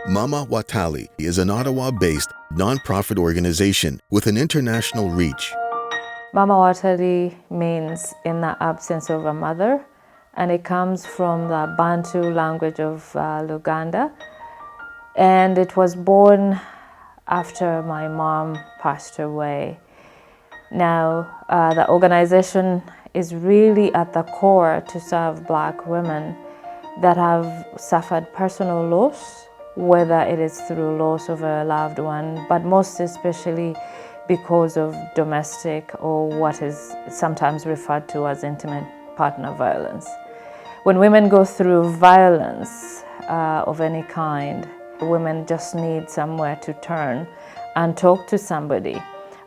Maama Watali is an Ottawa-based non-profit organization with an international reach. Maama Watali means in the absence of a mother, and it comes from the Bantu language of Luganda. And it was born after my mom passed away. Now, the organization is really at the core to serve Black women that have suffered personal loss, whether it is through loss of a loved one, but most especially because of domestic or what is sometimes referred to as intimate partner violence. When women go through violence of any kind, women just need somewhere to turn and talk to somebody,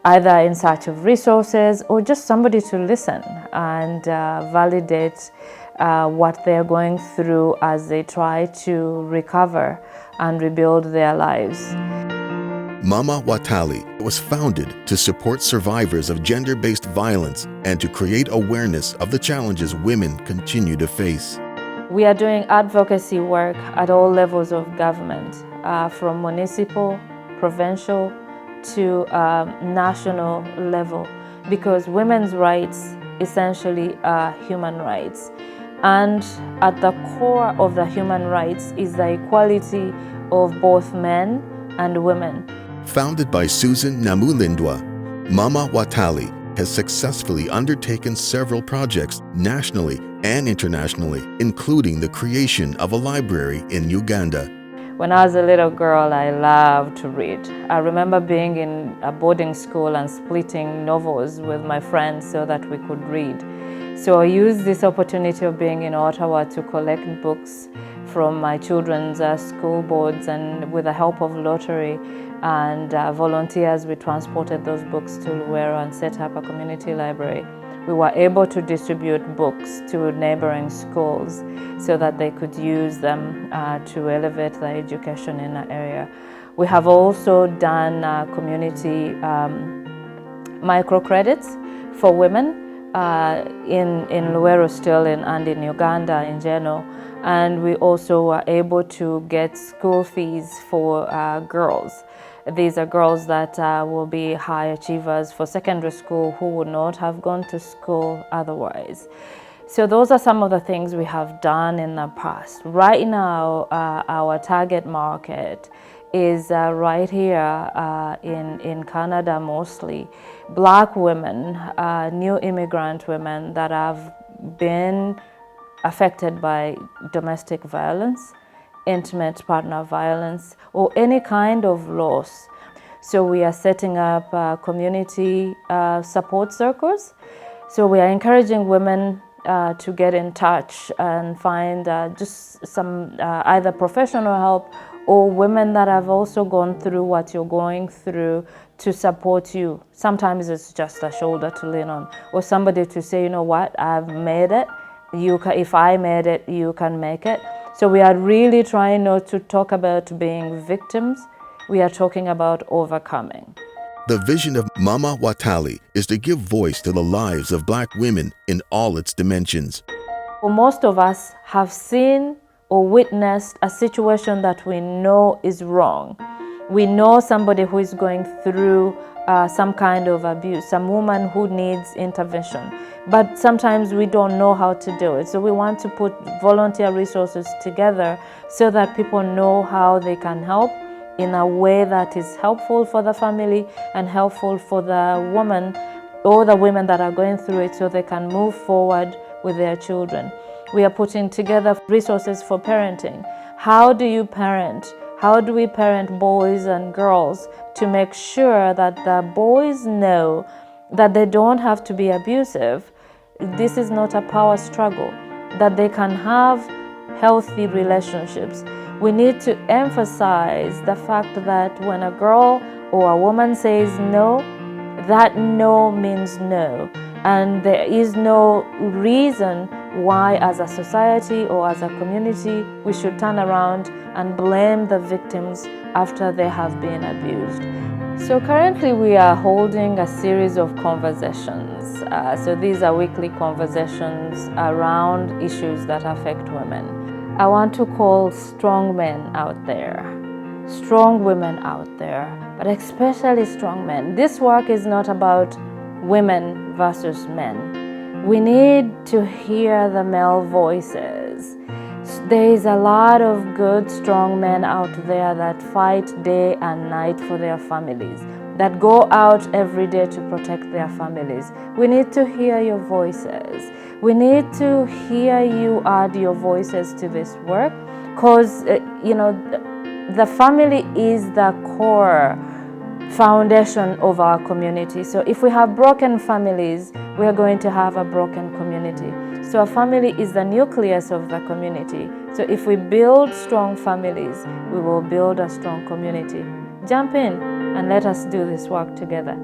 either in search of resources or just somebody to listen and validate what they're going through as they try to recover and rebuild their lives. Maama Watali was founded to support survivors of gender-based violence and to create awareness of the challenges women continue to face. We are doing advocacy work at all levels of government, from municipal, provincial, to national level, because women's rights essentially are human rights. And at the core of the human rights is the equality of both men and women. Founded by Susan Namulindwa, Maama Watali has successfully undertaken several projects nationally and internationally, including the creation of a library in Uganda. When I was a little girl, I loved to read. I remember being in a boarding school and splitting novels with my friends so that we could read. So I used this opportunity of being in Ottawa to collect books from my children's school boards, and with the help of lottery and volunteers, we transported those books to Luero and set up a community library. We were able to distribute books to neighboring schools so that they could use them to elevate the education in the area. We have also done community microcredits for women in Luero still and in Uganda in general. And we also were able to get school fees for girls. These are girls that will be high achievers for secondary school who would not have gone to school otherwise. So those are some of the things we have done in the past. Right now, our target market is right here in Canada mostly. Black women, new immigrant women that have been affected by domestic violence, intimate partner violence, or any kind of loss. So we are setting up community support circles. So we are encouraging women to get in touch and find just some either professional help or women that have also gone through what you're going through to support you. Sometimes it's just a shoulder to lean on, or somebody to say, you know what, I've made it. If I made it, you can make it. So we are really trying not to talk about being victims. We are talking about overcoming. The vision of Maama Watali is to give voice to the lives of Black women in all its dimensions. Well, most of us have seen or witnessed a situation that we know is wrong. We know somebody who is going through some kind of abuse, some woman who needs intervention, but sometimes we don't know how to do it. So we want to put volunteer resources together so that people know how they can help in a way that is helpful for the family and helpful for the woman or the women that are going through it, so they can move forward with their children. We are putting together resources for parenting. How do you parent? How do we parent boys and girls to make sure that the boys know that they don't have to be abusive? This is not a power struggle, that they can have healthy relationships. We need to emphasize the fact that when a girl or a woman says no, that no means no. And there is no reason why, as a society or as a community, we should turn around and blame the victims after they have been abused. So currently we are holding a series of conversations. So these are weekly conversations around issues that affect women. I want to call strong men out there strong women out there, but especially strong men. This work is not about women versus men. We need to hear the male voices. There is a lot of good, strong men out there that fight day and night for their families, that go out every day to protect their families. We need to hear your voices. We need to hear you add your voices to this work, because, the family is the core foundation of our community. So if we have broken families, we are going to have a broken community. So a family is the nucleus of the community. So if we build strong families, we will build a strong community. Jump in and let us do this work together.